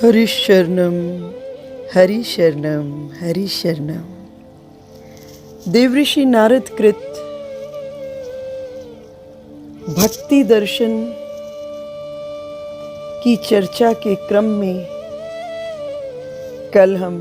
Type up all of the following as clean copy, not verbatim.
हरि शरणम हरि शरणम हरि शरणम। देवऋषि नारद कृत भक्ति दर्शन की चर्चा के क्रम में कल हम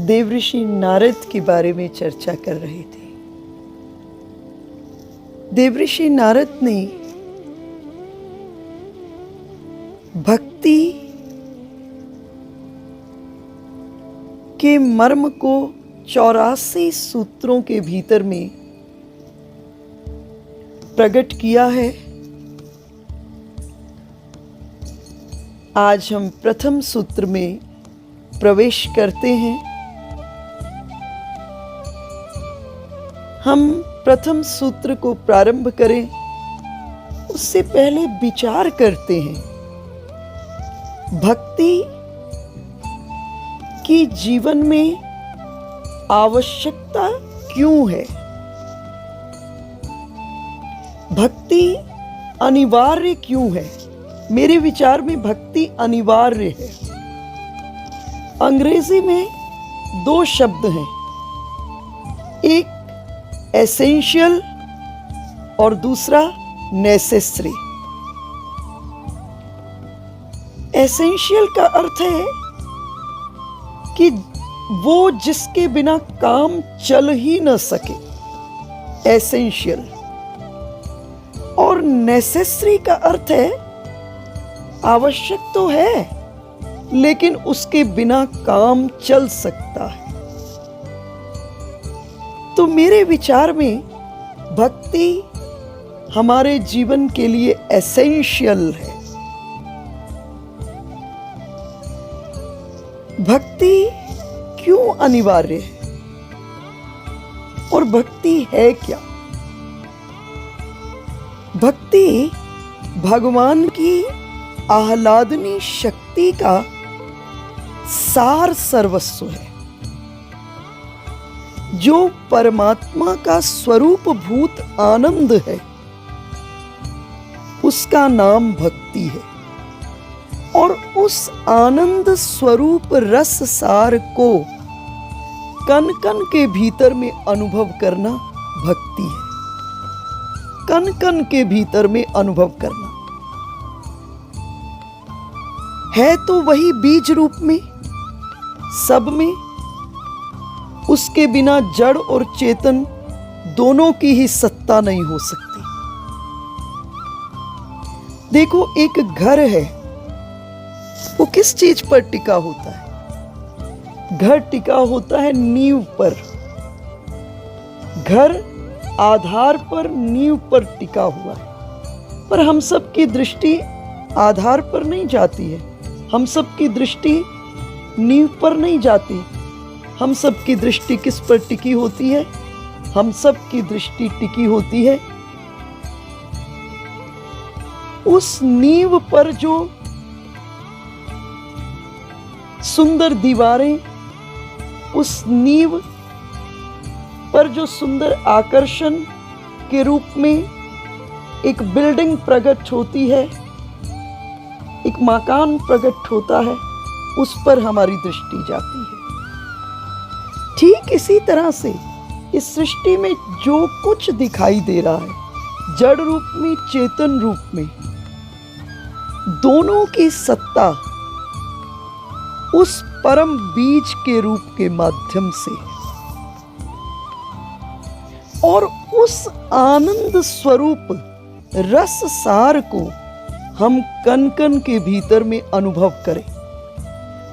देवऋषि नारद के बारे में चर्चा कर रहे थे। देवऋषि नारद ने भक्ति के मर्म को 84 सूत्रों के भीतर में प्रकट किया है। आज हम प्रथम सूत्र में प्रवेश करते हैं। हम प्रथम सूत्र को प्रारंभ करें उससे पहले विचार करते हैं भक्ति की जीवन में आवश्यकता क्यों है। भक्ति अनिवार्य क्यों है। मेरे विचार में भक्ति अनिवार्य है। अंग्रेजी में दो शब्द हैं, एक एसेंशियल और दूसरा नेसेसरी। एसेंशियल का अर्थ है कि वो जिसके बिना काम चल ही न सके, एसेंशियल। और नेसेसरी का अर्थ है आवश्यक तो है लेकिन उसके बिना काम चल सकता है। तो मेरे विचार में भक्ति हमारे जीवन के लिए एसेंशियल है। भक्ति क्यों अनिवार्य है और भक्ति है क्या। भक्ति भगवान की आह्लादनी शक्ति का सार सर्वस्व है। जो परमात्मा का स्वरूप भूत आनंद है उसका नाम भक्ति है। और उस आनंद स्वरूप रस सार को कण कण के भीतर में अनुभव करना भक्ति है। कण कण के भीतर में अनुभव करना है तो वही बीज रूप में सब में। उसके बिना जड़ और चेतन दोनों की ही सत्ता नहीं हो सकती। देखो, एक घर है, वो किस चीज पर टिका होता है। घर टिका होता है नींव पर। घर आधार पर, नींव पर टिका हुआ है। पर हम सब की दृष्टि आधार पर नहीं जाती है, हम सब की दृष्टि नींव पर नहीं जाती। हम सब की दृष्टि किस पर टिकी होती है। हम सब की दृष्टि टिकी होती है उस नींव पर जो सुंदर दीवारें, उस नींव पर जो सुंदर आकर्षण के रूप में एक बिल्डिंग प्रकट होती है, एक मकान प्रकट होता है, उस पर हमारी दृष्टि जाती है। ठीक इसी तरह से इस सृष्टि में जो कुछ दिखाई दे रहा है, जड़ रूप में, चेतन रूप में, दोनों की सत्ता उस परम बीज के रूप के माध्यम से। और उस आनंद स्वरूप रस सार को हम कण कण के भीतर में अनुभव करें।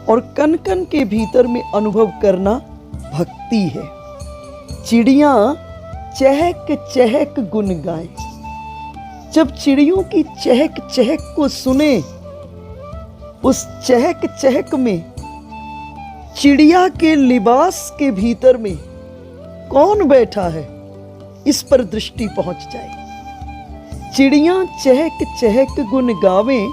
और कण कण के भीतर में अनुभव करना भक्ति है। चिड़ियां चहक चहक गुन गाएं। जब चिड़ियों की चहक चहक को सुने, उस चहक चहक में चिड़िया के लिबास के भीतर में कौन बैठा है, इस पर दृष्टि पहुंच जाए। चिड़िया चहक चहक गुन गावे,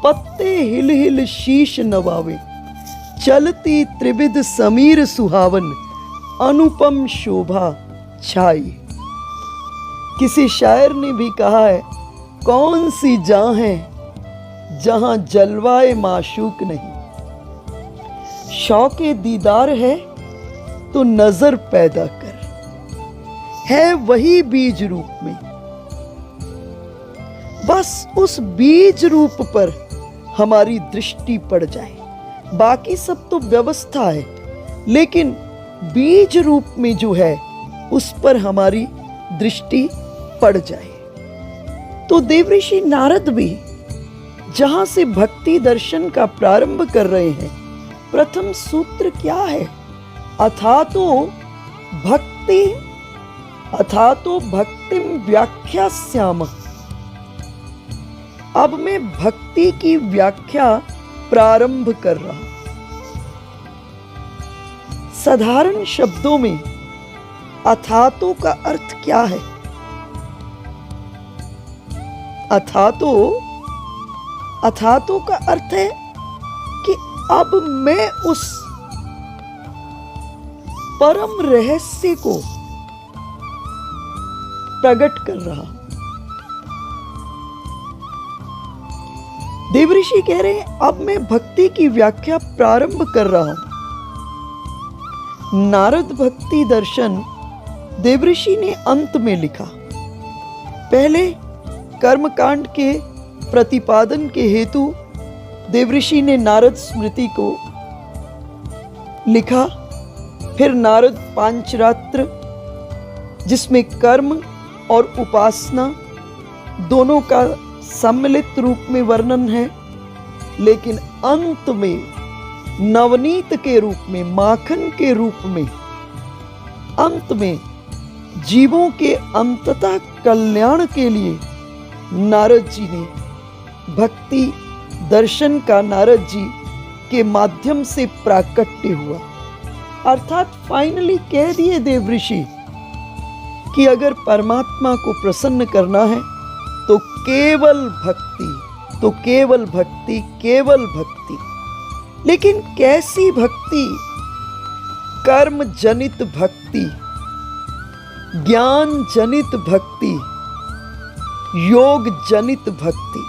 पत्ते हिल हिल शीश नवावे। चलती त्रिविध समीर सुहावन, अनुपम शोभा छाई। किसी शायर ने भी कहा है, कौन सी जां है जहां जलवाए माशूक नहीं। शौके दीदार है तो नजर पैदा कर, है वही बीज रूप में। बस उस बीज रूप पर हमारी दृष्टि पड़ जाए। बाकी सब तो व्यवस्था है, लेकिन बीज रूप में जो है उस पर हमारी दृष्टि पड़ जाए। तो देवऋषि नारद भी जहां से भक्ति दर्शन का प्रारंभ कर रहे हैं, प्रथम सूत्र क्या है? अथातो भक्तिम व्याख्यास्यामः। अब मैं भक्ति की व्याख्या प्रारंभ कर रहा हूं। साधारण शब्दों में अथातो का अर्थ क्या है? अथातो का अर्थ है कि अब मैं उस परम रहस्य को प्रकट कर रहा हूं। देवऋषि कह रहे हैं अब मैं भक्ति की व्याख्या प्रारंभ कर रहा हूं। नारद भक्ति दर्शन देवऋषि ने अंत में लिखा। पहले कर्मकांड के प्रतिपादन के हेतु देवऋषि ने नारद स्मृति को लिखा। फिर नारद पांचरात्र, जिसमें कर्म और उपासना दोनों का सम्मिलित रूप में वर्णन है, लेकिन अंत में नवनीत के रूप में, माखन के रूप में, अंत में जीवों के अंततः कल्याण के लिए नारद जी ने भक्ति दर्शन का नारद जी के माध्यम से प्राकट्य हुआ। अर्थात फाइनली कह दिए देवऋषि कि अगर परमात्मा को प्रसन्न करना है तो केवल भक्ति, तो केवल भक्ति, केवल भक्ति। लेकिन कैसी भक्ति? कर्म जनित भक्ति, ज्ञान जनित भक्ति, योग जनित भक्ति।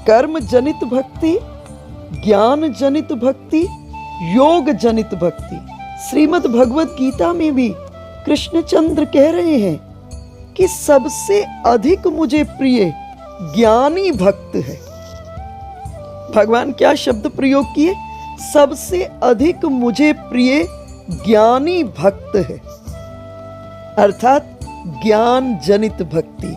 कर्म जनित भक्ति, ज्ञान जनित भक्ति, योग जनित भक्ति। श्रीमद् भगवत गीता में भी कृष्णचंद्र कह रहे हैं कि सबसे अधिक मुझे प्रिय ज्ञानी भक्त है। भगवान क्या शब्द प्रयोग किए? सबसे अधिक मुझे प्रिय ज्ञानी भक्त है। अर्थात ज्ञान जनित भक्ति,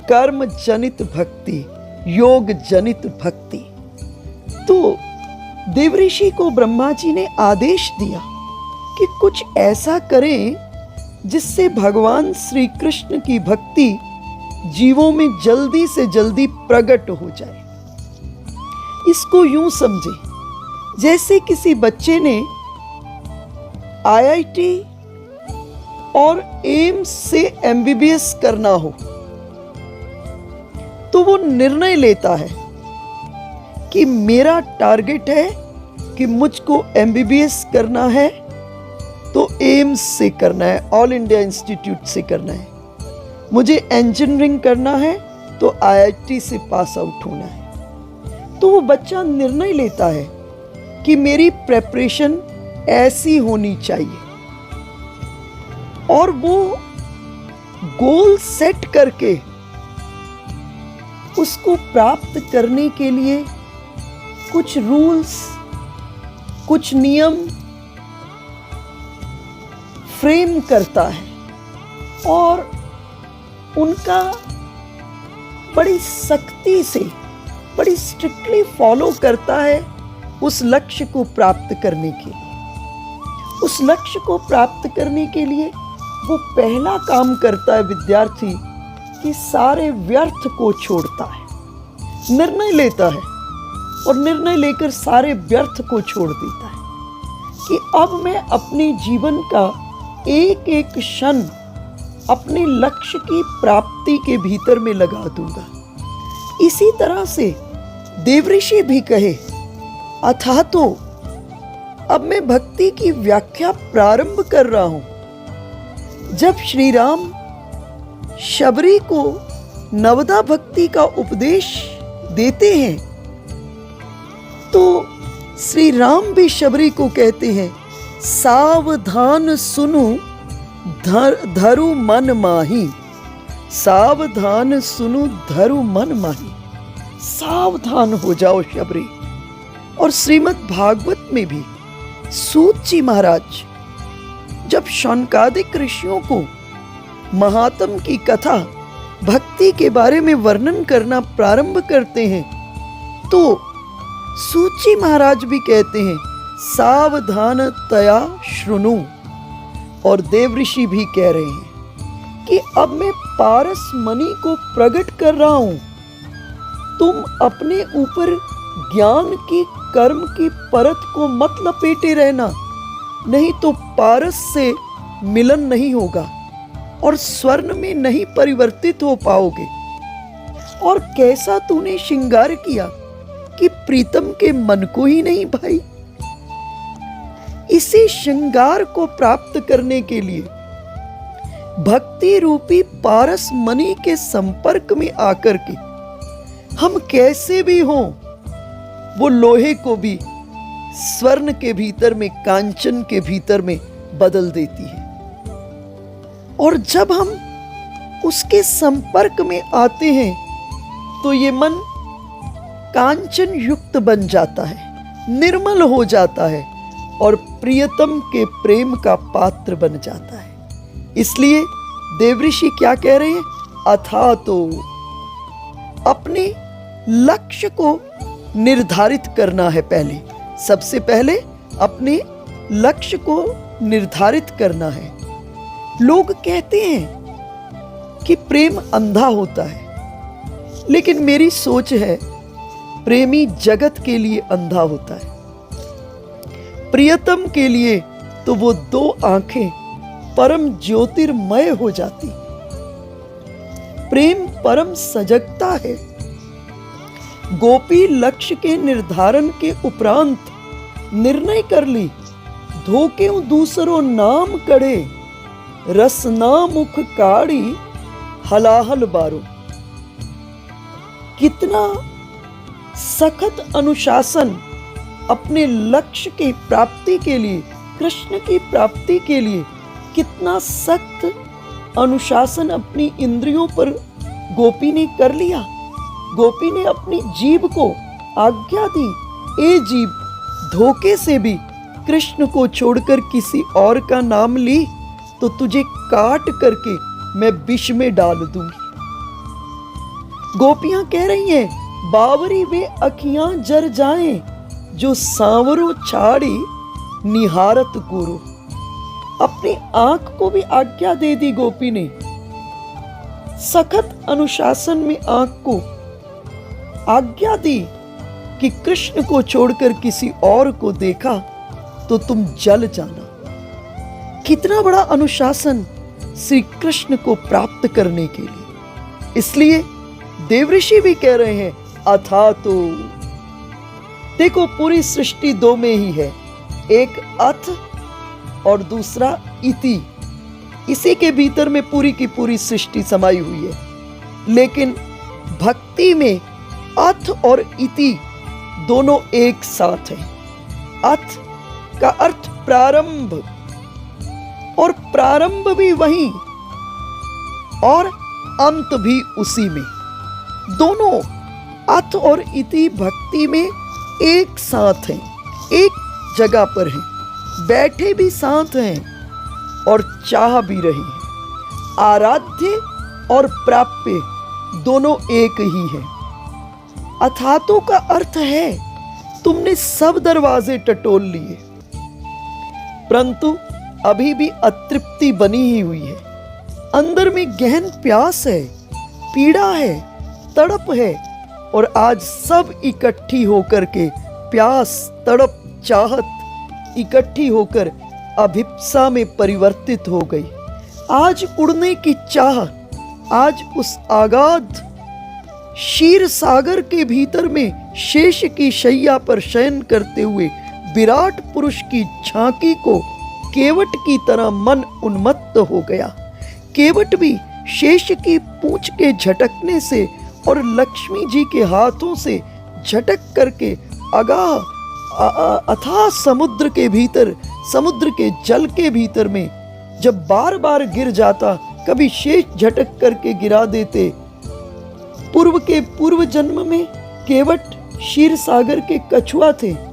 कर्म जनित भक्ति, योग जनित भक्ति। तो देवऋषि को ब्रह्मा जी ने आदेश दिया कि कुछ ऐसा करें जिससे भगवान श्री कृष्ण की भक्ति जीवों में जल्दी से जल्दी प्रकट हो जाए। इसको यूं समझे जैसे किसी बच्चे ने आईआईटी और एम्स से एमबीबीएस करना हो, तो वो निर्णय लेता है कि मेरा टारगेट है कि मुझको एमबीबीएस करना है तो एम्स से करना है, ऑल इंडिया इंस्टीट्यूट से करना है। मुझे इंजीनियरिंग करना है तो आईआईटी से पास आउट होना है। तो वो बच्चा निर्णय लेता है कि मेरी प्रेपरेशन ऐसी होनी चाहिए, और वो गोल सेट करके उसको प्राप्त करने के लिए कुछ रूल्स, कुछ नियम फ्रेम करता है और उनका बड़ी सख्ती से, बड़ी स्ट्रिक्टली फॉलो करता है उस लक्ष्य को प्राप्त करने के लिए। उस लक्ष्य को प्राप्त करने के लिए वो पहला काम करता है विद्यार्थी कि सारे व्यर्थ को छोड़ता है। निर्णय लेता है और निर्णय लेकर सारे व्यर्थ को छोड़ देता है कि अब मैं अपने जीवन का एक एक क्षण अपने लक्ष्य की प्राप्ति के भीतर में लगा दूंगा। इसी तरह से देवऋषि भी कहे, अथा तो अब मैं भक्ति की व्याख्या प्रारंभ कर रहा हूं। जब श्री राम शबरी को नवदा भक्ति का उपदेश देते हैं, तो श्री राम भी शबरी को कहते हैं, सावधान सुनु धरु मन माही। सावधान सुनु धरु मन माही। सावधान हो जाओ शबरी। और श्रीमद् भागवत में भी सूत जी महाराज जब शौनकादिक ऋषियों को महात्म की कथा भक्ति के बारे में वर्णन करना प्रारंभ करते हैं, तो सूत जी महाराज भी कहते हैं, सावधान तया श्रुनु। और देव ऋषि भी कह रहे हैं कि अब मैं पारस मणि को प्रकट कर रहा हूं, तुम अपने ऊपर ज्ञान की कर्म की परत को मत लपेटे रहना, नहीं तो पारस से मिलन नहीं होगा और स्वर्ण में नहीं परिवर्तित हो पाओगे। और कैसा तूने श्रृंगार किया कि प्रीतम के मन को ही नहीं भाई। इसी श्रृंगार को प्राप्त करने के लिए भक्ति रूपी पारस मणि के संपर्क में आकर के हम कैसे भी हों, वो लोहे को भी स्वर्ण के भीतर में, कांचन के भीतर में बदल देती है। और जब हम उसके संपर्क में आते हैं तो ये मन कांचन युक्त बन जाता है, निर्मल हो जाता है और प्रियतम के प्रेम का पात्र बन जाता है। इसलिए देवऋषि क्या कह रहे हैं, अथा तो अपने लक्ष्य को निर्धारित करना है। पहले, सबसे पहले अपने लक्ष्य को निर्धारित करना है। लोग कहते हैं कि प्रेम अंधा होता है, लेकिन मेरी सोच है प्रेमी जगत के लिए अंधा होता है। प्रियतम के लिए तो वो दो आंखें परम ज्योतिर्मय हो जाती। प्रेम परम सजगता है। गोपी लक्ष्य के निर्धारण के उपरांत निर्णय कर ली, धोके दूसरों नाम कड़े, रसना मुख काड़ी हलाहल बारो। कितना सख्त अनुशासन अपने लक्ष्य की प्राप्ति के लिए, कृष्ण की प्राप्ति के लिए कितना सख्त अनुशासन अपनी इंद्रियों पर गोपी ने कर लिया। गोपी ने अपनी जीभ को आज्ञा दी, ए जीभ, धोखे से भी कृष्ण को छोड़कर किसी और का नाम ली तो तुझे काट करके मैं विष में डाल दूंगी। गोपियां कह रही हैं, बावरी वे अखियां जर जाएं, जो सांवरो छाड़ी निहारत गुरु। अपनी आंख को भी आज्ञा दे दी गोपी ने। सखत अनुशासन में आंख को आज्ञा दी कि कृष्ण को छोड़कर किसी और को देखा तो तुम जल जाना। कितना बड़ा अनुशासन श्री कृष्ण को प्राप्त करने के लिए। इसलिए देवऋषि भी कह रहे हैं, अथा तो देखो पूरी सृष्टि दो में ही है, एक अथ और दूसरा इति। इसी के भीतर में पूरी की पूरी सृष्टि समाई हुई है। लेकिन भक्ति में अथ और इति दोनों एक साथ हैं। अथ का अर्थ प्रारंभ, और प्रारंभ भी वहीं और अंत भी उसी में। दोनों अथ और इति भक्ति में एक साथ हैं, एक जगह पर हैं, बैठे भी साथ हैं और चाह भी रहे हैं। आराध्य और प्राप्य दोनों एक ही है। अथातो का अर्थ है तुमने सब दरवाजे टटोल लिए, परंतु अभी भी अतृप्ति बनी ही हुई है। अंदर में गहन प्यास है, पीड़ा है, तड़प है, और आज सब इकट्ठी होकर के प्यास, तड़प, चाहत इकट्ठी होकर अभिप्सा में परिवर्तित हो गई। आज उड़ने की चाह, आज उस आगाध क्षीर सागर के भीतर में शेष की शैया पर शयन करते हुए विराट पुरुष की झांकी को केवट की तरह मन उन्मत्त हो गया। केवट भी शेष की पूंछ के झटकने से और लक्ष्मी जी के हाथों से झटक करके अथाह समुद्र के भीतर, समुद्र के जल के भीतर में जब बार बार गिर जाता, कभी शेष झटक करके गिरा देते। पूर्व के पूर्व जन्म में केवट क्षीर सागर के कछुआ थे।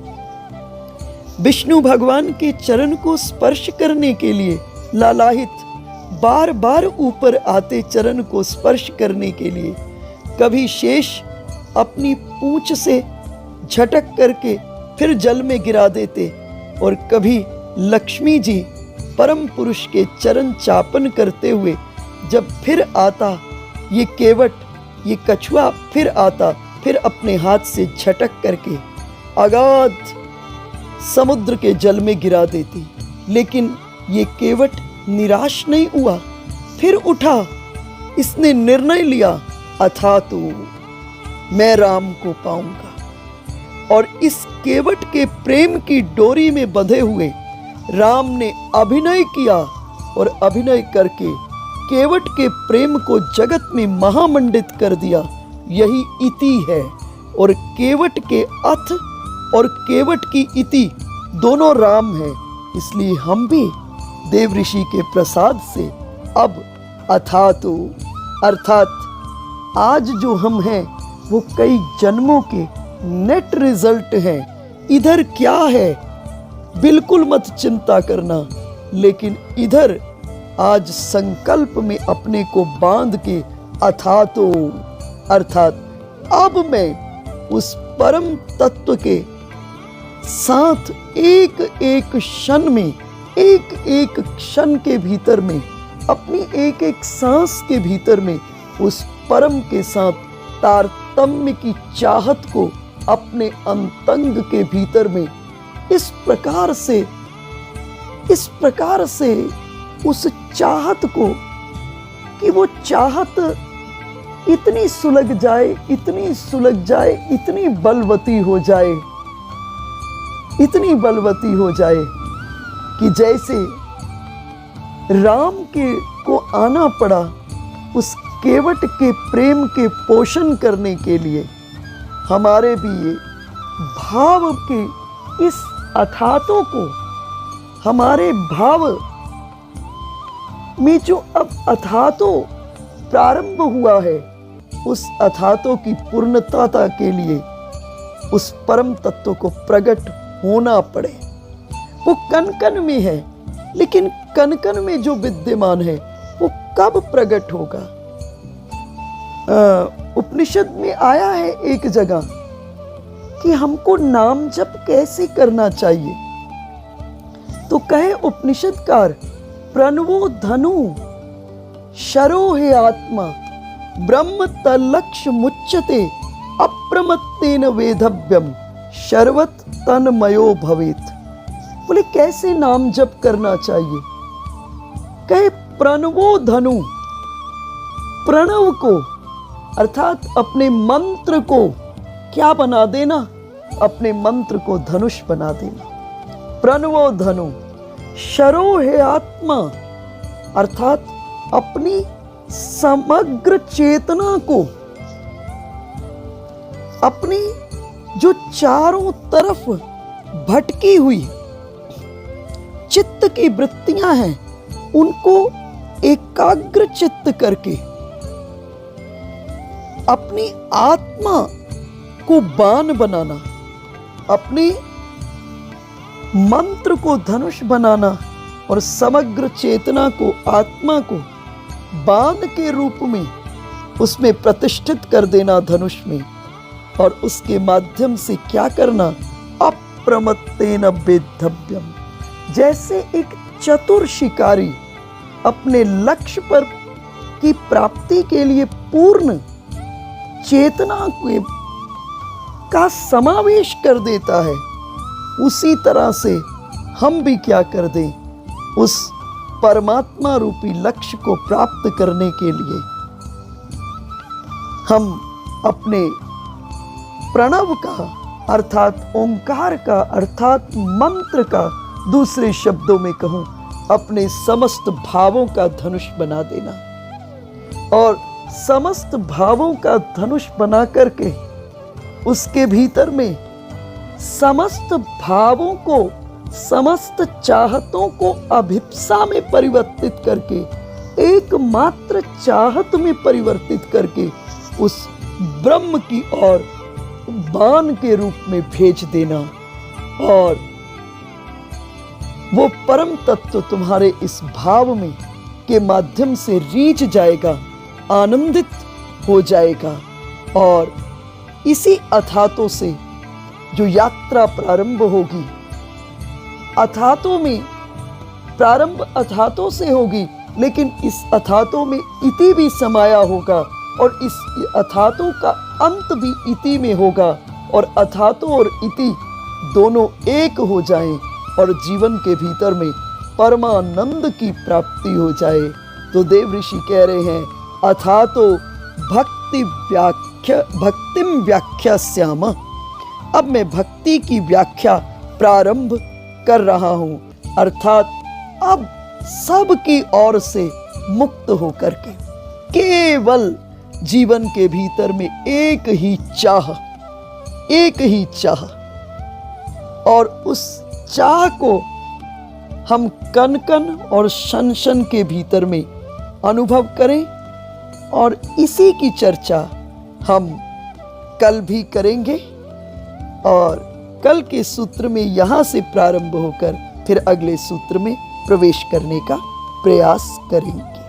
विष्णु भगवान के चरण को स्पर्श करने के लिए लालाहित, बार बार ऊपर आते चरण को स्पर्श करने के लिए। कभी शेष अपनी पूंछ से झटक करके फिर जल में गिरा देते, और कभी लक्ष्मी जी परम पुरुष के चरण चापन करते हुए जब फिर आता, ये केवट, ये कछुआ फिर आता, फिर अपने हाथ से झटक करके अगाध समुद्र के जल में गिरा देती। लेकिन ये केवट निराश नहीं हुआ, फिर उठा। इसने निर्णय लिया, अथा तो मैं राम को पाऊंगा। और इस केवट के प्रेम की डोरी में बंधे हुए राम ने अभिनय किया, और अभिनय करके केवट के प्रेम को जगत में महामंडित कर दिया। यही इति है। और केवट के अथ और केवट की इति दोनों राम है। इसलिए हम भी देव ऋषि के प्रसाद से अब अथातो, अर्थात आज जो हम हैं वो कई जन्मों के नेट रिजल्ट हैं। इधर क्या है बिल्कुल मत चिंता करना, लेकिन इधर आज संकल्प में अपने को बांध के अथातो, अर्थात अब मैं उस परम तत्व के साथ एक एक क्षण में, एक एक क्षण के भीतर में, अपनी एक एक सांस के भीतर में उस परम के साथ तारतम्य की चाहत को अपने अंतंग के भीतर में इस प्रकार से उस चाहत को, कि वो चाहत इतनी सुलग जाए, इतनी सुलग जाए, इतनी बलवती हो जाए, इतनी बलवती हो जाए कि जैसे राम के को आना पड़ा उस केवट के प्रेम के पोषण करने के लिए, हमारे भी ये भाव के इस अथातों को, हमारे भाव में जो अब अथातों प्रारंभ हुआ है, उस अथातों की पूर्णता के लिए उस परम तत्व को प्रकट होना पड़े। वो कण कण में है, लेकिन कण कण में जो विद्यमान है वो कब प्रकट होगा? उपनिषद में आया है एक जगह कि हमको नाम जप कैसे करना चाहिए। तो कहे उपनिषदकार, प्रणवो धनु शरो हे आत्मा ब्रह्म तलक्ष मुच्यते अप्रमत्तेन वेधव्यम शर्वत तन्मयो भवेत। बोले कैसे नाम जप करना चाहिए? कहे प्रणवो धनु, प्रणव को अर्थात अपने मंत्र को क्या बना देना? अपने मंत्र को धनुष बना देना। प्रणवो धनु शरो हे आत्मा, अर्थात अपनी समग्र चेतना को, अपनी जो चारों तरफ भटकी हुई चित्त की वृत्तियां हैं उनको एकाग्र चित्त करके अपनी आत्मा को बाण बनाना, अपने मंत्र को धनुष बनाना और समग्र चेतना को, आत्मा को बाण के रूप में उसमें प्रतिष्ठित कर देना धनुष में। और उसके माध्यम से क्या करना? अप्रमत्तेन वेद्धव्यम। जैसे एक चतुर शिकारी अपने लक्ष्य पर की प्राप्ति के लिए पूर्ण चेतना का समावेश कर देता है, उसी तरह से हम भी क्या कर दें? उस परमात्मा रूपी लक्ष्य को प्राप्त करने के लिए हम अपने प्रणव का अर्थात ओंकार का अर्थात मंत्र का, दूसरे शब्दों में कहूं अपने समस्त भावों का धनुष बना देना। और समस्त भावों का धनुष बना करके उसके भीतर में समस्त भावों को, समस्त चाहतों को अभिप्सा में परिवर्तित करके, एकमात्र चाहत में परिवर्तित करके उस ब्रह्म की ओर बाण के रूप में भेज देना, और वो परम तत्व तुम्हारे इस भाव में के माध्यम से रीझ जाएगा, आनंदित हो जाएगा, और इसी अथातों से जो यात्रा प्रारंभ होगी, अथातों में प्रारंभ अथातों से होगी, लेकिन इस अथातों में इति भी समाया होगा, और इस अथातों का अंत भी इति में होगा, और अथातों और इति दोनों एक हो जाएं और जीवन के भीतर में परमानंद की प्राप्ति हो जाए। तो देव ऋषि कह रहे हैं, अथातो भक्तिम व्याख्यास्याम। अब मैं भक्ति की व्याख्या प्रारंभ कर रहा हूं, अर्थात अब सब की ओर से मुक्त होकर के केवल जीवन के भीतर में एक ही चाह, और उस चाह को हम कण कण और शन शन के भीतर में अनुभव करें, और इसी की चर्चा हम कल भी करेंगे, और कल के सूत्र में यहाँ से प्रारंभ होकर फिर अगले सूत्र में प्रवेश करने का प्रयास करेंगे।